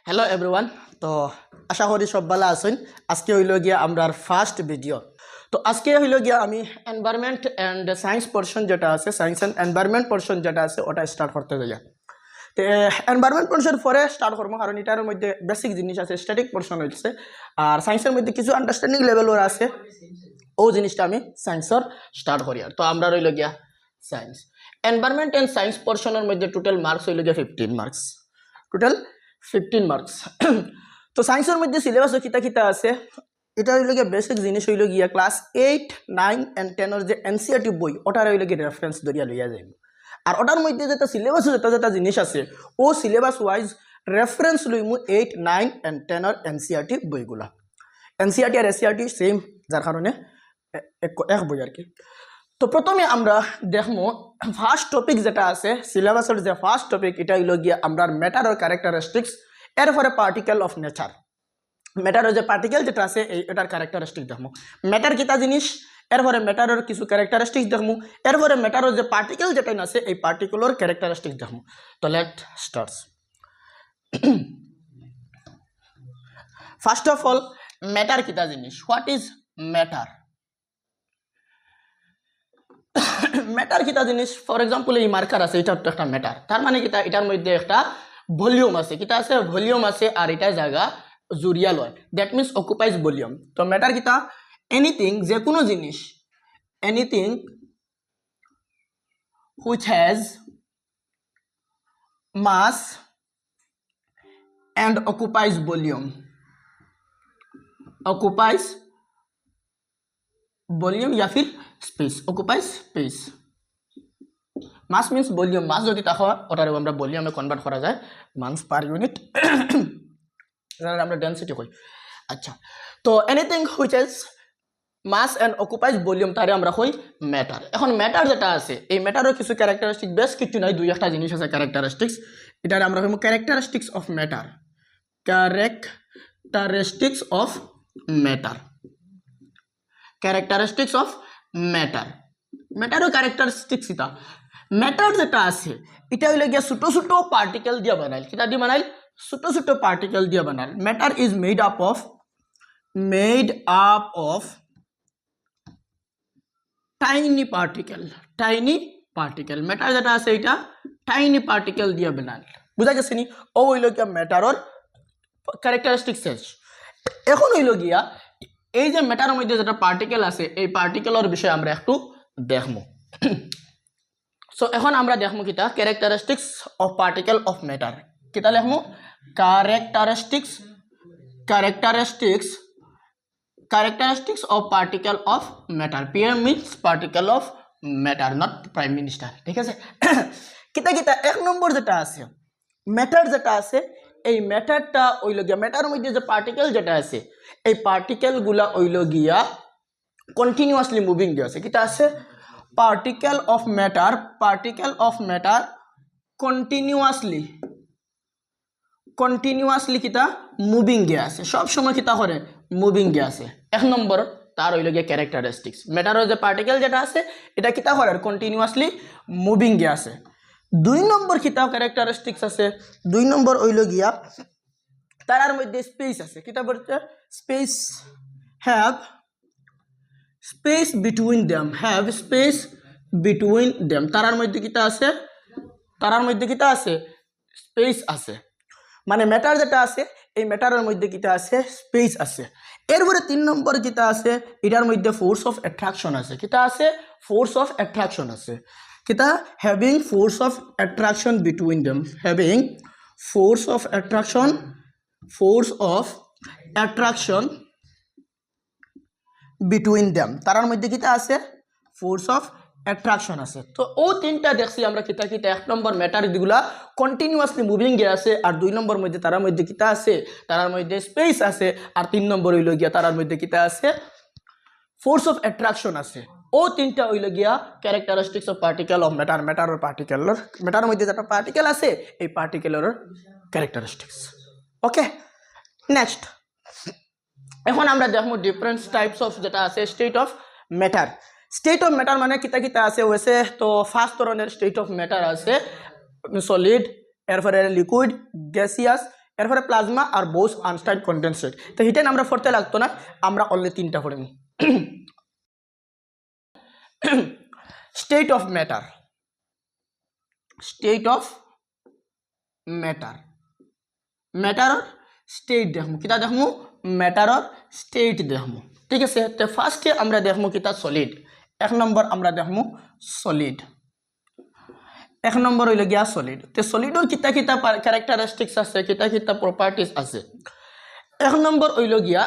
Hello everyone. তো আশা করি সব ভালো আছেন। আজকে হইল গিয়া আমরার ফার্স্ট ভিডিও। তো আজকে হইল গিয়া আমি এনভায়রনমেন্ট অ্যান্ড সায়েন্স পোর্শন যেটা আছে, সায়েন্স অ্যান্ড এনভায়রনমেন্ট পোর্শন যেটা আছে ওটা স্টার্ট করতে যাই। তো এনভায়রনমেন্ট পোর্শন পরে স্টার্ট করবো, কারণ এটার মধ্যে বেসিক জিনিস আছে, স্ট্যাটিক পোর্শন হচ্ছে, আর সায়েন্সের মধ্যে কিছু আন্ডারস্ট্যান্ডিং লেভেলের আছে, ও জিনিসটা আমি সায়েন্সর স্টার্ট করি। আর তো আমরা রইল গিয়া সায়েন্স এনভায়রনমেন্ট অ্যান্ড সায়েন্স পোর্শনের মধ্যে টোটাল মার্কস হইল গিয়া 15 মার্কস, টোটাল 15 মার্কস। তো সায়েন্সের মধ্যে সিলেবাসও কিতা কিতা আছে, এটা হইল গিয়া বেসিক জিনিস হইল গিয়া ক্লাস 8, 9 অ্যান্ড 10 যে এনসিআরটি বই ওটার হইল গিয়ে রেফারেন্স ধরিয়া লইয়া যাইব। আর ওটার মধ্যে যেটা সিলেবাস যেটা যেটা জিনিস আছে ও সিলেবাস ওয়াইজ রেফারেন্স লইমু 8, 9 অ্যান্ড 10 এনসিআরটি বইগুলা। এনসিআরটি আর এসসিআরটি সেম, যার কারণে এক বই আর কি। তো প্রথমে আমরা দেখবো ফার্স্ট টপিক যেটা আছে সিলেবাসের যে ফার্স্ট টপিক, এটা হইল গিয়া আমরা ম্যাটার আর ক্যারেক্টারিস্টিক্স, এরপরে পার্টিকেল অফ নেচার। ম্যাটারের যে পার্টিকেল যেটা আছে এটার ক্যারেক্টারিস্টিক দেখবো, ম্যাটার কিতা জিনিস, এরপরে ম্যাটারের কিছু ক্যারেক্টারিস্টিক্স দেখবো, এরপরে ম্যাটারের যে পার্টিকেল যেটা আছে এই পার্টিকুলার ক্যারেক্টারিস্টিক দেখবো। তো let starts. First of all matter কিতা জিনিস, হোয়াট ইজ ম্যাটার? ম্যাটার কিতা জিনিস, ফর এক্সাম্পল এই মার্কার আছে, এটা তো একটা ম্যাটার, তার মানে কিতা এটার মধ্যে একটা ভলিউম আছে, কিতা আছে ভলিউম আছে, আর এটা জায়গা জুরিয়া লয়, দ্যাট মিনস অকুপাইজ ভলিউম। তো ম্যাটার কিতা এনিথিং, যে কোনো জিনিস, anything which has mass and occupies volume, occupies volume या फिर space, occupies space। মাস মিন্স ভলিউম, মাস যদি তাহলে ওটারে আমরা ভলিউমে কনভার্ট করা যায়, মাস পার ইউনিট, আমরা ডেনসিটি কই। আচ্ছা, তো anything which has mass and occupies volume তারে আমরা কই ম্যাটার। এখন ম্যাটার যেটা আছে এই ম্যাটারের কিছু ক্যারেক্টারিস্টিক, বেশ কিছু নাই, দুই একটা জিনিস আছে ক্যারেক্টারিস্টিক্স, এটারে আমরা কইব characteristics of matter, characteristics of matter, characteristics of matter। ম্যাটারও ক্যারেক্টারিস্টিক্স এটা, ম্যাটার যেটা আছে এটা হইলে গিয়া ছোট ছোট পার্টিকেল দিয়ে বানাইল, কিটা দিয়ে বানাইল, ছোট ছোট পার্টিকেল দিয়ে বানাইল। Matter is made up of tiny particle, tiny particle. Matter যেটা আছে এটা টাইনি পার্টিকেল দিয়ে বানাইল, বুঝা গেছে নি? ও হইল গিয়া ম্যাটারর ক্যারেক্টারিস্টিক শেষ। এখন হইল গিয়া এই যে ম্যাটারের মধ্যে যেটা পার্টিকেল আছে এই পার্টিকেলের বিষয়ে আমরা একটু দেখবো। সো এখন আমরা দেখবো কিটা characteristics of particle of matter, কিটা লিখবো characteristics of particle of matter। PM means particle of matter, not prime minister, ঠিক আছে? কিটা কিটা এক নম্বর যেটা আছে ম্যাটার যেটা আছে এই ম্যাটারটা হইল গিয়া, ম্যাটারের মধ্যে যে পার্টিকেল যেটা আছে এই পার্টিকেলগুলা হইল গিয়া কন্টিনিউয়াসলি মুভিং দিয়ে আছে, কিটা আছে পার্টিকেল অফ ম্যাটার কন্টিনিউয়াসলি কিতা মুভিং গে আছে, সব সময় কিতা করে মুভিং গে আছে। এক নম্বর তার হইল গিয়া ক্যারেক্টারিস্টিক্স, ম্যাটারের যে পার্টিকেল যেটা আছে এটা কিতা করে কন্টিনিউয়াসলি মুভিং গে আছে। দুই নম্বর কিতা ক্যারেক্টারিস্টিক্স আছে, দুই নম্বর হইল গিয়া তার মধ্যে স্পেস আছে, কিতা বলছে space, have space between them, have space between them. তার মধ্যে কিতা আছে, তার মধ্যে কিতা আছে স্পেস আছে, মানে ম্যাটার যেটা আছে এই ম্যাটারের মধ্যে কিতা আছে স্পেস আছে। এরপরে তিন নম্বর কিতা আছে এটার মধ্যে ফোর্স অফ অ্যাট্রাকশন আছে, কিতা আছে ফোর্স অফ অ্যাট্রাকশন আছে, কিতা having force of attraction between them, having force of attraction between them. তার মধ্যে কিতা আছে ফোর্স অফ অ্যাট্রাকশন আছে। তো ও তিনটা দেখছি আমরা কিতা কিতা, এক নম্বর ম্যাটার যেগুলা কন্টিনিউয়াসলি মুভিং গে আছে, আর দুই নম্বর মধ্যে তার মধ্যে কিতা আছে তার মধ্যে স্পেস আছে, আর তিন নম্বর হইল গিয়া তার মধ্যে কিতা আছে ফোর্স অফ অ্যাট্রাকশন আছে। ও তিনটা হইল গিয়া characteristics of particle of matter, ম্যাটারের পার্টিকেলের, ম্যাটারের মধ্যে যেটা পার্টিকেল আছে এই পার্টিকেলের ক্যারেক্টারিস্টিক্স। ওকে, নেক্সট এখন আমরা দেখবো ডিফারেন্ট টাইপস অফ যেটা আছে state of matter. State of matter মানে কিতা কিতা আছে ওয়েসে, তো ফার্স্ট ধরনের স্টেট অফ ম্যাটার আছে সলিড, এরপরে লিকুইড, গ্যাসিয়াস, এরপরে প্লাজমা আর বোস আনস্টাইন কন্ডেনসেট। তো হিটেন আমরা পড়তে লাগতো না, আমরা অনলি তিনটা পড়ে নিই। State of matter, state of matter, ম্যাটারর স্টেট দেখমু, কিতা দেখমু ম্যাটারর স্টেট দেখমু, ঠিক আছে। তো ফার্স্টে আমরা দেখমু কিতা সলিড, 1 নম্বর আমরা দেখমু সলিড, 1 নম্বর হইল গিয়া সলিড। তো সলিডর কিতা কিতা ক্যারেক্টারিস্টিক্স আছে, কিতা কিতা প্রপার্টিস আছে। 1 নম্বর হইল গিয়া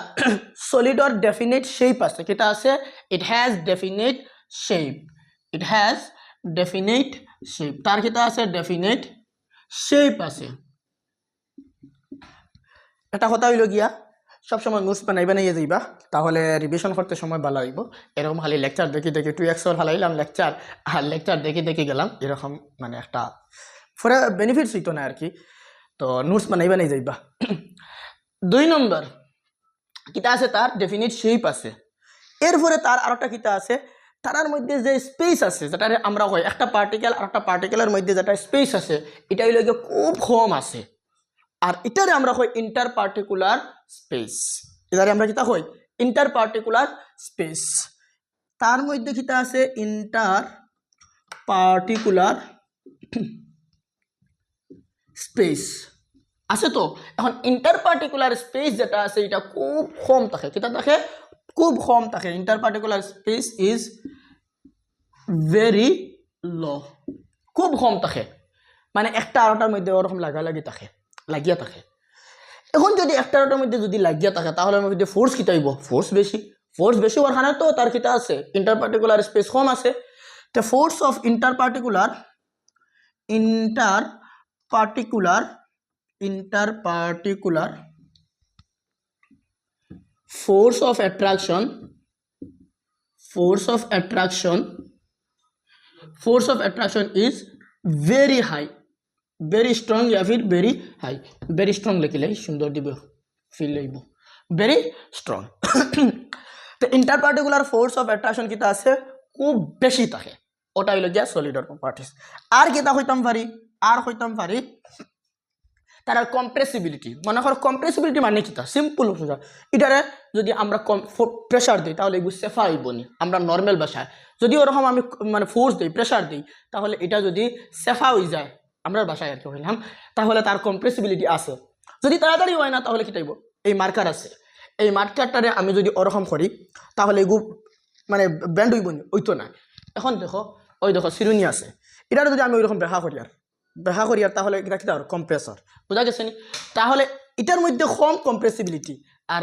সলিডর ডেফিনিট শেপ আছে, কিতা আছে it has definite shape, it has definite shape, তার কিতা আছে ডেফিনিট শেপ আছে। এটা কথা হইল গিয়া সবসময় নোটস বানাই বানাইয়ে যাইবা, তাহলে রিভিশন করতে সময় ভালো হইব। এরকম খালি লেকচার দেখি দেখি 2x হালাইলাম লেকচার, আর লেকচার দেখি দেখি গেলাম, এরকম মানে একটা ফরে বেনিফিটস হইতো না আর কি। তো নোটস বানাই বানাই যাইবা। 2 নম্বর কিতা আছে তার ডেফিনিট শেপ আছে। এরপরে তার আরেকটা কিতা আছে, তারার মধ্যে যে স্পেস আছে, যেটা আমরা কই একটা পার্টিকেল আর একটা পার্টিকেলের মধ্যে যেটা স্পেস আছে, এটা হইল গিয়ে খুব কম আছে। আর এটারে আমরা কই ইন্টার পার্টিকুলার স্পেস, এটারে আমরা কিতা কই ইন্টার পার্টিকুলার স্পেস। তার মধ্যে কিতা আছে ইন্টার পার্টিকুলার স্পেস আছে। তো এখন ইন্টার পার্টিকুলার স্পেস যেটা আছে এটা খুব কম থাকে, কিতা থাকে খুব কম থাকে। Inter particular space is very low, খুব কম থাকে, মানে একটা আরেকটার মধ্যে ওরকম লাগালাগি থাকে, লাগিয়া থাকে। এখন যদি একটা আরেকটার মধ্যে যদি লাগিয়া থাকে তাহলে আমার মধ্যে ফোর্স কিতা হইব, ফোর্স বেশি, ফোর্স বেশি হওয়ার কারণে তো তার কিতা আছে ইন্টার পার্টিকুলার স্পেস কম আছে। তো force of inter particular force of attraction is very high, very strong या फिर very high, very strong লিখিলে সুন্দর দিব ফিল লইব, very strong। তো inter particular force of attraction কিতা আছে খুব বেশি থাকে, ওটা হইল গিয়া সলিডর প্রপার্টিস। আর কিতা হইতাম পারি তার কম্প্রেসিবিলিটি। মনে কর কম্প্রেসিবিলিটি মানে কিতা সিম্পল সোজা, এটারে যদি আমরা কম প্রেশার দিই তাহলে এগুলো সেফা হইব নি। আমরা নর্মাল ভাষায় যদি ওরকম আমি মানে ফোর্স দিই, প্রেশার দিই, তাহলে এটা যদি সেফা হয়ে যায় আমরা ভাষায় আর কি হইলাম, তাহলে তার কম্প্রেসিবিলিটি আছে। যদি তাড়াতাড়ি হয় না তাহলে কিটাইব, এই মার্কার আছে, এই মার্কারটারে আমি যদি ওরকম করি তাহলে এগু মানে ব্যান্ড হইব নি, ওইতো না। এখন দেখো ওই দেখো সিরুনি আছে, এটারে যদি আমি ওইরকম ব্যাখ্যা করি আর তাহলে এটা কিতা কম্প্রেসর, বোঝা গেছে নি। তাহলে এটার মধ্যে কম কম্প্রেসিবিলিটি, আর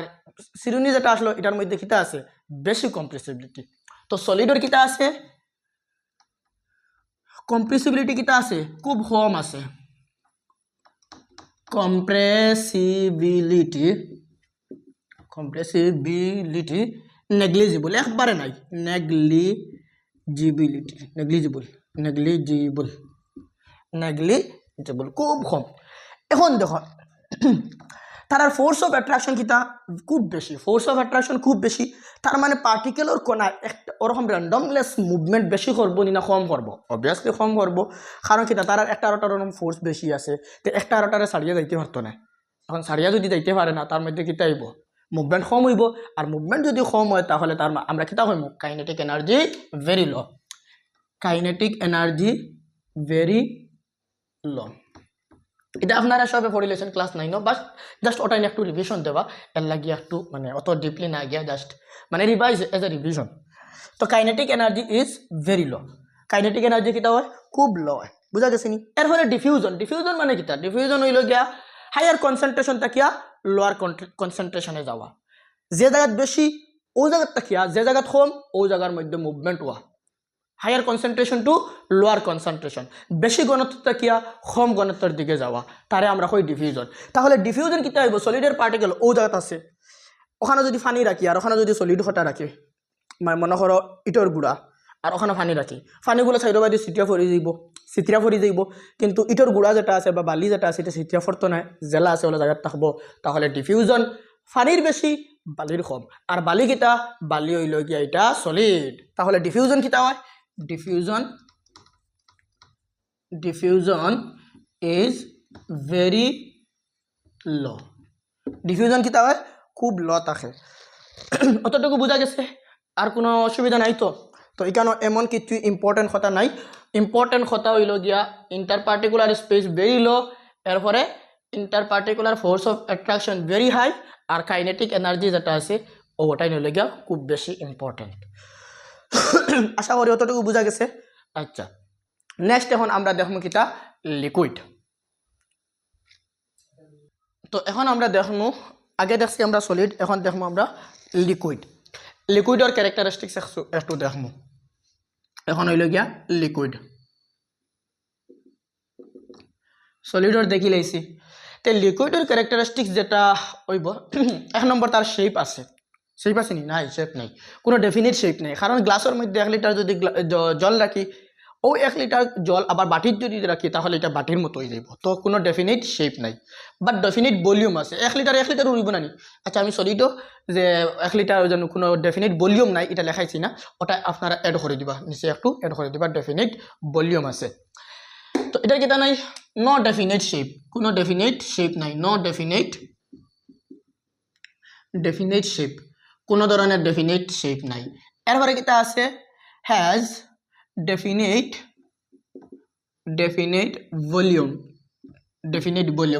সিরুনি যেটা আসলো এটার মধ্যে কিতা আছে বেশি কম্প্রেসিবিলিটি। তো সলিডর কিতা আছে কম্প্রেসিবিলিটি কিতা আছে খুব কম আছে, কম্প্রেসিবিলিটি নেগলিজিবল, একবারে নাই, নেগলিজিবল খুব কম। এখন দেখো তার ফোর্স অফ অ্যাট্রাকশন কিতা খুব বেশি, ফোর্স অফ অ্যাট্রাকশন খুব বেশি, তার মানে পার্টিকেলের কোনা একটা ওরকম র্যান্ডমলেস মুভমেন্ট বেশি করবো না কম করবো, অবভিয়াসলি কম করবো, কারণ কিতা তার একটা আরেকটার ওরকম ফোর্স বেশি আছে, তো একটা আরেকটারে ছাড়িয়ে যাইতে পারতো না। এখন ছাড়িয়া যদি যাইতে পারে না তার মধ্যে কিতা হইব মুভমেন্ট কম হইব, আর মুভমেন্ট যদি কম হয় তাহলে তার আমরা কিতা হইব কাইনেটিক এনার্জি ভেরি লো, এটা আপনারা সবে পড়িলেছেন ক্লাস 9 বাস জাস্ট ওটা একটু রিভিশন দেওয়া, এর লাগিয়ে একটু মানে অত ডিপলি না গিয়া জাস্ট মানে রিভাইজ এজ এ রিভিশন। তো kinetic energy is very low, kinetic energy কিতা হয় খুব লো হয়, বুঝা গেছে নি। এরপরে ডিফিউজন মানে কিতা, ডিফিউজন হইল গিয়া হায়ার কনসেন্ট্রেশন থাকিয়া লোয়ার কনসেন্ট্রেশনে যাওয়া, যে জায়গাত বেশি ও জায়গাত থাকিয়া যে জায়গাত কম ও জায়গার মধ্যে মুভমেন্ট হওয়া, higher concentration to lower concentration, বেশি ঘনত্ব থাকিয়া কম ঘনত্বের দিকে যাওয়া, তারে আমরা কই ডিফিউজন। তাহলে ডিফিউজন কিতা হইব সলিডের পার্টিকেল ও জায়গাত আছে, ওখানে যদি পানি রাখি আর ওখানে যদি সলিড হটা রাখি, মনে করো ইটর গুড়া আর ওখানে পানি রাখি, পানিগুলো সাইড বাই সিটিয়া ফরি যাইব, কিন্তু ইটর গুড়া যেটা আছে বা বালি যেটা আছে এটা সিটিয়া ফরতো নাই, জেলা আছে ওলা জায়গাত থাকবো, তাহলে ডিফিউজন পানির বেশি বালির কম, আর বালি কিতা বালি হইল গিয়া এটা সলিড, তাহলে ডিফিউজন কিতা হয় diffusion is very law diffusion কিতা হয় খুব ল থাকে অতটুকু বোঝা গেছে আর কোনো অসুবিধা নাই তো তো এখানে এমন কিছু ইম্পর্টেন্ট কথা নাই ইম্পর্টেন্ট কথা হইল গিয়া inter particular space very low এরপরে inter particular force of attraction very high আর কাইনেটিক এনার্জি যেটা আছে ওটাই হইল গিয়া খুব বেশি ইম্পর্টেন্ট আশা করি অতটুকু বোঝা গেছে আচ্ছা নেক্সট এখন আমরা দেখবো কিতা লিকুইড তো এখন আমরা দেখবো আগে দেখছি আমরা সলিড এখন দেখবো আমরা লিকুইড লিকুইডের ক্যারেক্টারিস্টিক্স একটু দেখবো এখন হইল গিয়া লিকুইড সলিডর দেখি লাইছি তো লিকুইডের ক্যারেক্টারিস্টিক্স যেটা হইব এক নম্বর তার শেপ আছে নি নাই শেপ নাই কোনো ডেফিনিট শেপ নেই কারণ গ্লাসের মধ্যে 1 লিটার যদি জল রাখি ও 1 লিটার জল আবার বাটির যদি রাখি তাহলে এটা বাটির মতো হয়ে যাব তো কোনো ডেফিনিট শেপ নাই বাট ডেফিনিট ভলিউম আছে 1 লিটার উড়িব না নি আচ্ছা আমি সলিডও যে 1 লিটার যেন কোনো ডেফিনিট ভলিউম নাই এটা লেখাইছি না ওটা আপনারা অ্যাড করে দিবা নিচে একটু অ্যাড করে দিবা ডেফিনিট ভলিউম আছে তো এটা কিটা নাই নো ডেফিনিট শেপ কোনো ডেফিনিট শেপ নাই নো ডেফিনিট শেপ কোনো ধরনের ডেফিনিট শেপ নাই এরপরে কিটা আছে হ্যাজ ডেফিনিট ভলিউম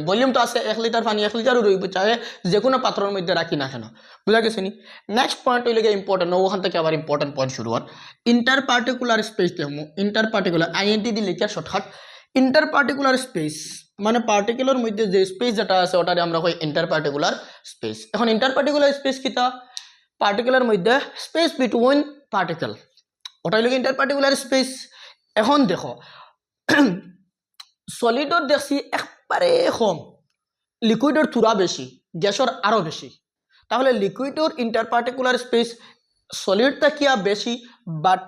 ভলিউম তো আছে 1 লিটার পানি 1 লিটারও রইব চাহে যে কোনো পাত্রের মধ্যে রাখি না কেন বুঝা গেছে নি নেক্সট পয়েন্ট হইলে ইম্পর্টেন্ট ওখান থেকে আবার ইম্পর্টেন্ট পয়েন্ট শুরু হয় ইন্টার পার্টিকুলার স্পেস দেখবো ইন্টার পার্টিকুলার আইএনটি দিয়ে লিখে শর্টকাট ইন্টার পার্টিকুলার স্পেস মানে পার্টিকুলার মধ্যে যে স্পেস যেটা আছে ওটারে আমরা কই ইন্টার পার্টিকুলার স্পেস এখন ইন্টার পার্টিকুলার স্পেস কিটা পার্টিকুলার মধ্যে স্পেস বিটুইন পার্টিকেল ওটাই লাগে ইন্টার পার্টিকুলার স্পেস এখন দেখো সলিডর দেখছি একবারে কম লিকুইডর থোড়া বেশি গ্যাসর আরও বেশি তাহলে লিকুইডর ইন্টার পার্টিকুলার স্পেস সলিড তাকিয়া বেশি বাট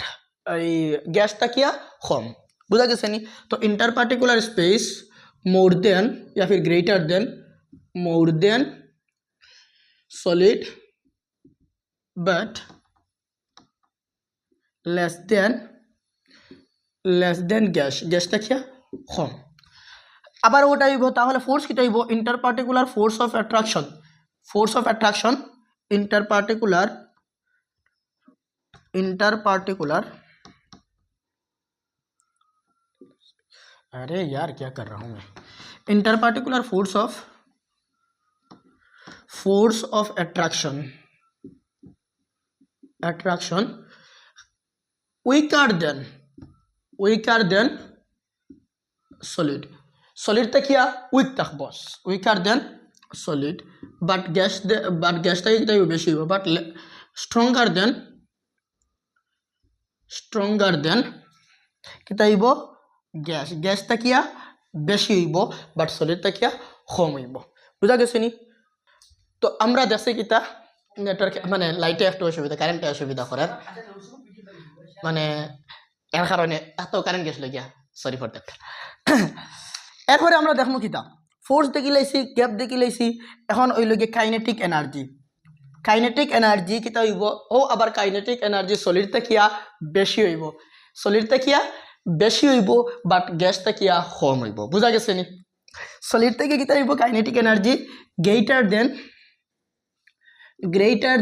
এই গ্যাস তাকিয়া কম বুঝা গেছে নি তো ইন্টার পার্টিকুলার স্পেস মোর দেন या फिर greater than solid but less than গ্যাসটা কি কম আবার ওটা হইব তাহলে ফোর্স কিটা হইব inter particular force of attraction inter particular अरे यार क्या कर रहा हूँ मैं inter particular force of attraction weaker than solid ता क्या weak तक बस weaker than solid but gas ता एक बेशी हो but stronger than किता हइबो গ্যাস ता क्या বেশি হইব বাট সলিড তা क्या কম হইব বুঝা গেছে নি তো আমরা দেখছি কিতা নেটওয়ার্ক মানে লাইটে একটু অসুবিধা কারেন্টে অসুবিধা করার মানে এর কারণে এত কারেন্ট গেছিল গিয়া সরি ফর দ্যাট এরপরে আমরা দেখবো কিতা ফোর্স দেখি লাইছি গ্যাপ দেখি লাইছি এখন ওই লগে কাইনেটিক এনার্জি কিতা হইব ও আবার কাইনেটিক এনার্জি সলিড তা क्या বেশি হইব বেশি হইব বাট গ্যাস তা क्या কম হইব বুঝা গেছে নি সলিড থেকে কিতা হইব kinetic energy greater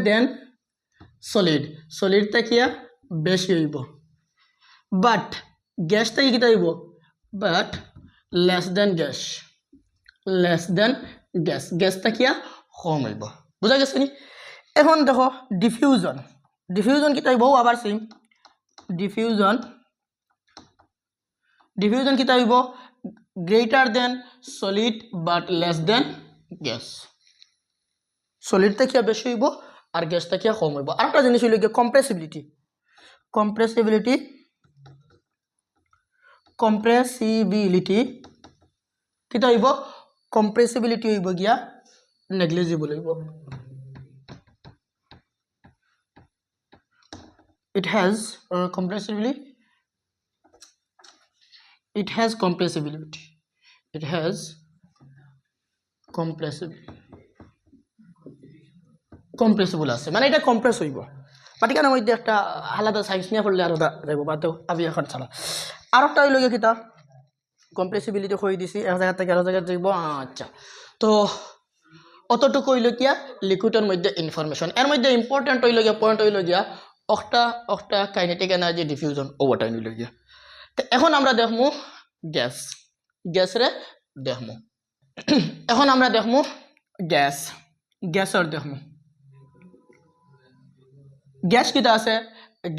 than solid তা क्या বেশি হইব বাট গ্যাস থেকে কিতা হইব বাট লেস দেন গ্যাস তা क्या কম হইব বুঝা গেছে নি এখন দেখো ডিফিউজন কিতা হইব আবার সেম ডিফিউজন কিতা হইব greater than solid but less than gas solid তা क्या বেশি হইব আর গ্যাস তা क्या কম হইব আরেকটা জিনিস হইল কি কম্প্রেসিবিলিটি কিতা হইব কম্প্রেসিবিলিটি হইব গিয়া নেগলিজিবল হইব it has compressibility কম্প্রেসিবল আছে মানে এটা কম্প্রেস হইব পাটিকার মধ্যে একটা আলাদা সাইন্স নিয়ে পড়লে আলাদা যাইব বাদ আমি এখন চালা আর একটা হইল কিতা কম্প্রেসিবিলিটি হয়ে দিছি এক জায়গা থেকে আরো জায়গায় যাইব আচ্ছা তো অতটুকু হইল গিয়া লিকুইডের মধ্যে ইনফরমেশন। এর মধ্যে ইম্পর্টেন্ট হইল গিয়া পয়েন্ট হইল গিয়া octa kinetic energy diffusion overtime হইল গিয়া। তো এখন আমরা দেখমু গ্যাস রে দেখমু। এখন আমরা দেখমু গ্যাসর দেখমু। গ্যাস কিতা আছে,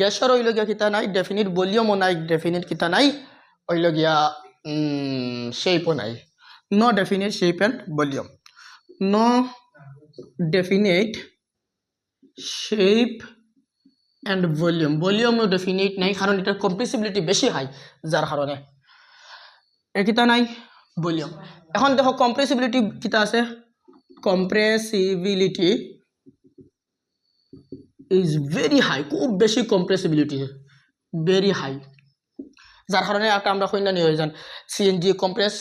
গ্যাসর হইল গিয়া কিতা নাই, ডেফিনিট ভলিউমও নাই, ডেফিনিট কিতা নাই হইল গিয়া শেপও নাই। No definite shape and volume, no definite shape and ভলিউমও ডেফিনিট নাই, কারণ এটার কম্প্রেসিবিলিটি বেশি হাই, যার কারণে কিতা নাই ভলিউম। এখন দেখো কম্প্রেসিবিলিটি কিতা আছে, কম্প্রেসিবিলিটি ইজ ভেরি হাই, খুব বেশি কম্প্রেসিবিলিটি, ভেরি হাই, যার কারণে একটা আমরা কইনা নিয়ে যান সিএনজি কম্প্রেস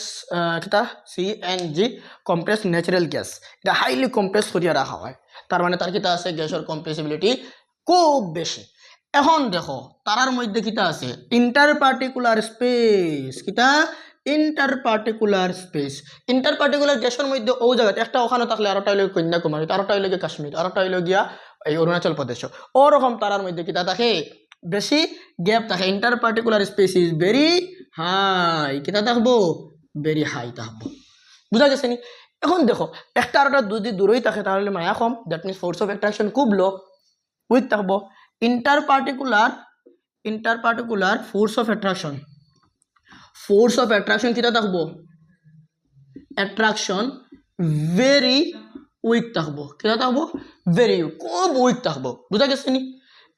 কিতা সিএনজি কম্প্রেস ন্যাচারাল গ্যাস, এটা হাইলি কম্প্রেস করিয়া রাখা হয়, তার মানে তার কিতা আছে গ্যাসের কম্প্রেসিবিলিটি খুব বেশি। এখন দেখো তারার মধ্যে কিতা আছে ইন্টার পার্টিকুলার স্পেস, কিতা ইন্টার পার্টিকুলার গ্যাসের মধ্যে ও জায়গাতে একটা ওখানে থাকলে আরোটা হইল কন্যাকুমারী, আরোটা হইল গিয়ে কাশ্মীর, আরোটা হইল গিয়া এই অরুণাচল প্রদেশ, ওরকম তারার মধ্যে কিতা থাকে বেশি গ্যাপ থাকে। Inter particular space is very high, কিতা থাকবো ভেরি হাই থাকবো, বুঝা গেছে নি। এখন দেখো একটা আরোটা যদি দূরই থাকে তাহলে মায়া কম, that means force of attraction খুব লো, উইক থাকবো। Inter particular force of attraction কিতা থাকবো, অ্যাট্রাকশন ভেরি উইক থাকবো, কিতা থাকবো ভেরি খুব উইক থাকবো, বুঝা গেছে নি।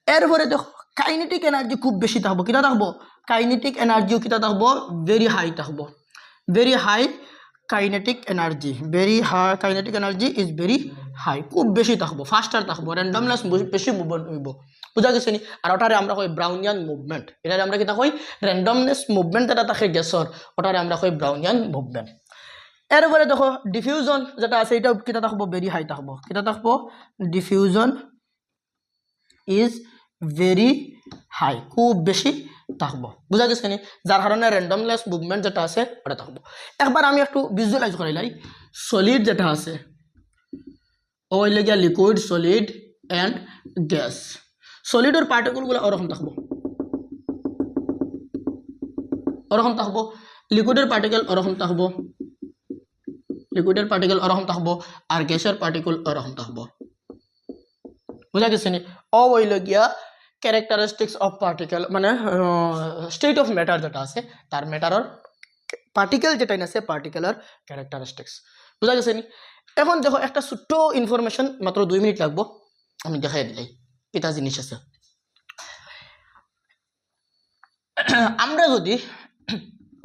এরপরে দেখো কাইনেটিক এনার্জি খুব বেশি থাকবো, কিতা থাকবো কাইনেটিক এনার্জিও কিতা থাকবো ভেরি হাই থাকবো, very high kinetic energy, kinetic energy is very high, খুব বেশি থাকবো, ফাস্টার থাকবো, র্যান্ডমনেস বেশি মুভমেন্ট হইব, বুঝা গেছে নি। আর ওটারে আমরা কই ব্রাউনিয়ান মুভমেন্ট, এটারে আমরা কিতা কই র্যান্ডমনেস মুভমেন্ট যেটা থাকে গ্যাসর, ওটারে আমরা কই ব্রাউনিয়ান মুভমেন্ট। এরপরে দেখো ডিফিউজন যেটা আছে এটা কিতা থাকবো ভেরি হাই থাকবো, কিতা থাকবো ডিফিউজন ইজ ভেরি হাই, খুব বেশি থাকবো, বুঝা গেছে নি, যার কারণে র্যান্ডমনেস মুভমেন্ট যেটা আছে ওটা থাকবো। একবার আমি একটু ভিজুয়ালাইজ করাইলাই, সলিড যেটা আছে ও হইলে গিয়া লিকুইড, সলিড অ্যান্ড গ্যাস। সলিডের পার্টিকেলগুলো ওরকম থাকবো, লিকুইডের পার্টিকেল ওরকম থাকবো, আর গ্যাসের পার্টিকেল ওরকম থাকবো, বুঝা গেছে নি। ও হইল গিয়া ক্যারেক্টারিস্টিক্স অফ পার্টিকেল, মানে স্টেট অফ ম্যাটার যেটা আছে তার ম্যাটারের পার্টিকেল যেটা আছে পার্টিকেলের ক্যারেক্টারিস্টিক্স, বুঝা গেছে নি। এখন দেখো একটা ছোট্ট ইনফরমেশন, মাত্র 2 মিনিট লাগবো, আমি দেখাই দিলাই কিতা জিনিস আছে। আমরা যদি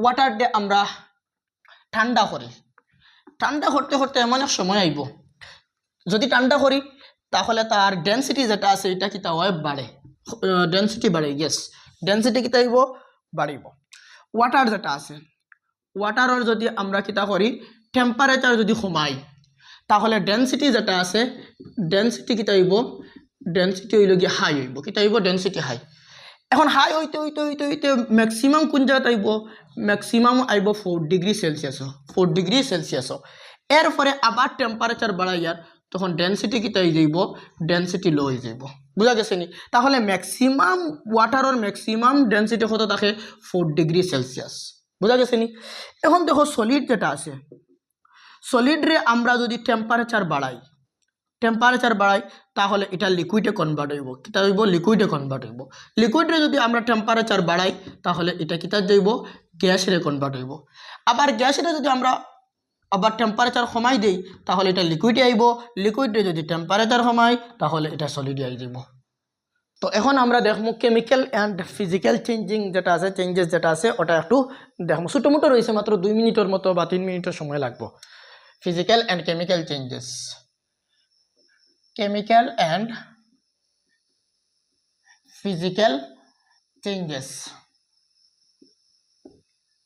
ওয়াটার দিয়ে আমরা ঠান্ডা করতে এমন এক সময় আইব, যদি ঠান্ডা করি তাহলে তার ডেন্সিটি যেটা আছে এটা কিতা হয় বাড়ে, ডেন্সিটি বাড়ে, ইয়েস ডেন্সিটি কিতা হইব বাড়িব। ওয়াটার যেটা আছে ওয়াটারের যদি আমরা কিতা করি টেম্পারেচার যদি কমাই তাহলে ডেন্সিটি যেটা আছে ডেন্সিটি কিতা হইব, ডেন্সিটি হইল গিয়ে হাই হইব, কিতা হইব ডেন্সিটি হাই। এখন হাই হইতে ম্যাক্সিমাম কোন জায়গাতে আইব, ম্যাক্সিমাম আইব 4 ডিগ্রি সেলসিয়াস। এরপরে আবার টেম্পারেচার বাড়াইয়ার তখন ডেন্সিটি কিতা হয়ে যাইব, ডেন্সিটি লো হয়ে যাইব, বুঝা গেছে নি। তাহলে ম্যাক্সিমাম ওয়াটারের ম্যাক্সিমাম ডেন্সিটি কত থাকে 4 ডিগ্রি সেলসিয়াস, বুঝা গেছে নি। এখন দেখো সলিড যেটা আছে, সলিডরে আমরা যদি টেম্পারেচার বাড়াই তাহলে এটা লিকুইডে কনভার্ট হইব, কিতা হইব লিকুইডে কনভার্ট হইব। লিকুইডে যদি আমরা টেম্পারেচার বাড়াই তাহলে এটা কিতা যাইব গ্যাসে কনভার্ট হইব। আবার গ্যাসে যদি আমরা আবার টেম্পারেচার কমাই দেই তাহলে এটা লিকুইডে আইব, লিকুইডে যদি টেম্পারেচার কমাই তাহলে এটা সলিডে আই যাব। তো এখন আমরা দেখবো কেমিক্যাল অ্যান্ড ফিজিক্যাল চেঞ্জেস যেটা আছে ওটা একটু দেখবো, ছোটো মোটো রয়েছে, মাত্র 2 মিনিটের মতো বা 3 মিনিটের সময় লাগবো। ফিজিক্যাল অ্যান্ড কেমিক্যাল চেঞ্জেস,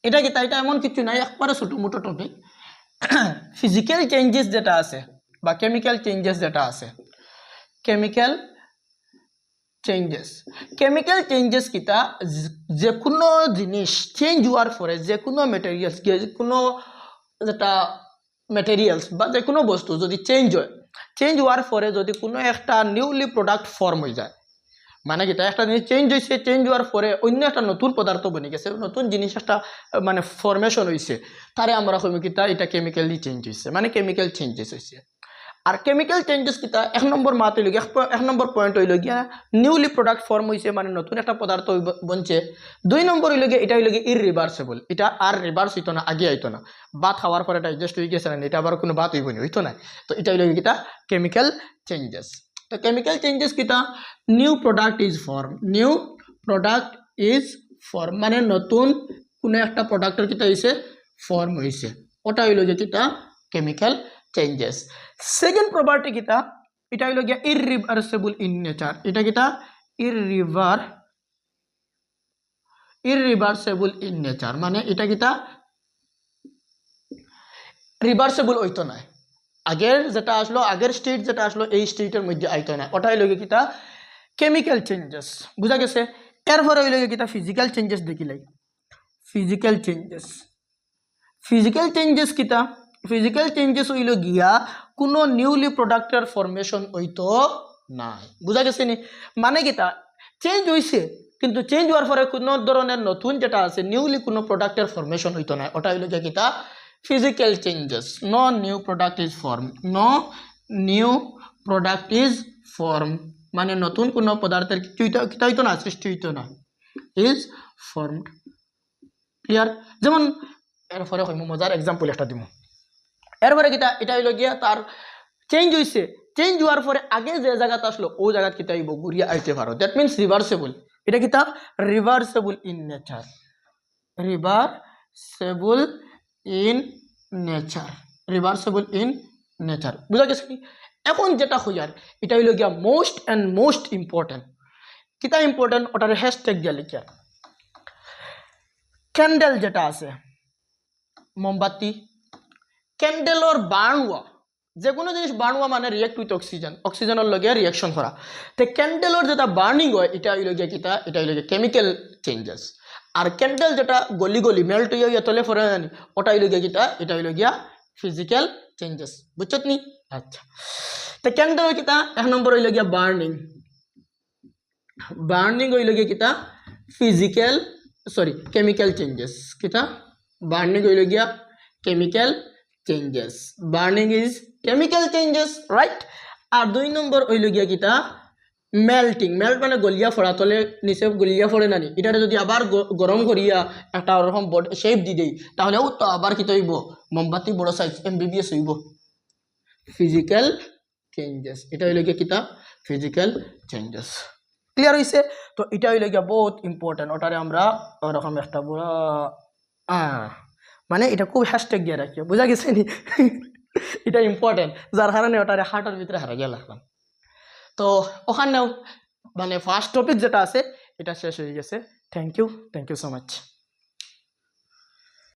এটা কি তাই এমন কিছু নাই, একবারে ছোটো মোটো টপিক। ফিজিক্যাল চেঞ্জেস যেটা আছে বা কেমিক্যাল চেঞ্জেস যেটা আছে, কেমিক্যাল চেঞ্জেস কিতা যে কোনো জিনিস চেঞ্জ হওয়ার পরে, যে কোনো মেটেরিয়ালস, যে কোনো যেটা মেটেরিয়ালস বা যে কোনো বস্তু যদি চেঞ্জ হয়, চেঞ্জ হওয়ার পরে যদি কোনো একটা নিউলি প্রোডাক্ট ফর্ম হয়ে যায়, মানে কি একটা জিনিস চেঞ্জ হয়েছে, চেঞ্জ হওয়ার পরে অন্য একটা নতুন পদার্থ বনে গেছে, নতুন জিনিস একটা মানে ফরমেশন হয়েছে, তারে আমরা কইম কিতা এটা কেমিক্যালি চেঞ্জ হয়েছে, মানে কেমিক্যাল চেঞ্জেস হয়েছে। আর কেমিক্যাল চেঞ্জেস কিতা এক নম্বর মাত হইল গিয়া, এক নম্বর পয়েন্ট হইল গিয়া নিউলি প্রোডাক্ট ফর্ম হয়েছে, মানে নতুন একটা পদার্থ বনছে। 2 নম্বর হইল গিয়া এটা হইল গিয়া ইররিভার্সেবল, এটা আর রিভার্স হইতো না, আগে আইতো না, বাত হওয়ার পরে ডাইজেস্ট হয়ে গেছে না, এটা আবার কোনো বাত হইব না, হইতো না। তো এটা হইল গিয়া কেমিক্যাল চেঞ্জেস। তো কেমিক্যাল চেঞ্জেস কিতা, new product is form, new product is form, মানে নতুন কোনো একটা প্রোডাক্টের কিতা হয়েছে ফর্ম হয়েছে, ওটা হইল যে কিতা কেমিক্যাল চেঞ্জেস। সেকেন্ড প্রপার্টি কিতা, এটা হইল গিয়া ইররিভার্সেবল ইন নেচার, এটা কিতা ইররিভার্সেবল ইন নেচার, মানে এটা কিতা রিভার্সেবল হইতো না, আগের যেটা আসলো, আগের স্টেট যেটা আসলো এই স্টেটের মধ্যে আইতো না, ওটাই লগে কিতা কেমিক্যাল চেঞ্জেস। বুঝা গেছে? এরপরে হইল কিতা ফিজিক্যাল চেঞ্জেস দেখিলাই, ফিজিক্যাল চেঞ্জেস। ফিজিক্যাল চেঞ্জেস কিতা, ফিজিক্যাল চেঞ্জেস হইল গিয়া কোনো নিউলি প্রোডাক্টের ফরমেশন হইতো নাই। বুঝা গেছে নি? মানে কিতা চেঞ্জ হইছে, কিন্তু চেঞ্জ হওয়ার পরে কোনো ধরনের নতুন যেটা আছে নিউলি কোনো প্রোডাক্টের ফরমেশন হইতো না, ওটা হইল গিয়া কিতা physical changes. No new product is formed, no new product is formed, মানে নতুন কোনো পদার্থের কিতা হইতো না, সৃষ্টি হইতো না, is formed। ক্লিয়ার? যেমন এরপরে কইম মজার এক্সাম্পল একটা দিব। এরপরে কিতা এটা হইল গিয়া তার চেঞ্জ হইছে, চেঞ্জ হওয়ার পরে আগে যে জায়গাতে আসলো ও জায়গা কিতা হইব ঘুরিয়া আইতে পারো, দ্যাট মিনস রিভার্সেবল। এটা কিতা reversible in nature, reversible in nature, reversible in nature. বুঝা গেছে কি? এখন যেটা হইয়ার এটা হইল গিয়া মোস্ট অ্যান্ড মোস্ট ইম্পর্টেন্ট। কিতা ইম্পর্টেন্ট ওটার হ্যাশট্যাগ দিয়া লিখিয়া, ক্যান্ডেল যেটা আছে মোমবাতি, ক্যান্ডেলর বার্ন হওয়া, যে কোনো জিনিস বার্ন হওয়া মানে রিয়েক্ট উইথ অক্সিজেন, অক্সিজেনের লগে রিয়েকশন করা। তো ক্যান্ডেলর যেটা বার্নিং হয় এটা হইল গিয়া কিতা, এটা হইল গিয়া কেমিক্যাল চেঞ্জেস। আর ক্যান্ডেল যেটা গলি গলি মেল্ট হইয়া তলে ফরে জানি, ওটা হইল গিয়া কিতা, এটা হইল গিয়া ফিজিক্যাল চেঞ্জেস। বুঝছত নি? আচ্ছা, তো ক্যান্ডেল কিতা এক নম্বর হইল গিয়া বার্নিং, বার্নিং হইল গিয়া কিতা ফিজিক্যাল কেমিক্যাল চেঞ্জেস। কিতা বার্নিং হইল গিয়া chemical changes, burning is chemical changes, right. আর 2 নম্বর হইল গিয়া কিতা মেল্টিং, মেল্ট মানে গলিয়া ফোড়া, তলে নিচে গলিয়া ফোড়ে নানি, এটা যদি আবার গরম করিয়া একটা ওরকম শেপ দি দেই তাহলেও তো আবার কিতা হইব মোমবাতি বড় সাইজ MBBS হইব। ফিজিক্যাল চেঞ্জেস, এটা হইল গিয়া কিতা ফিজিক্যাল চেঞ্জেস। ক্লিয়ার হইছে? তো এটা হইল গিয়া বহুত ইম্পর্টেন্ট, ওটারে আমরা ওরকম একটা বড় মানে এটা খুব হ্যাশট্যাগ দিয়ে রাখি। বুঝা গেছে নি? এটা ইম্পর্টেন্ট, যার কারণে ওটারে হার্টের ভিতরে হারা গিয়ে লাগলাম। তো ওখানেও মানে ফার্স্ট টপিক যেটা আছে এটা শেষ হয়ে গেছে। Thank you so much.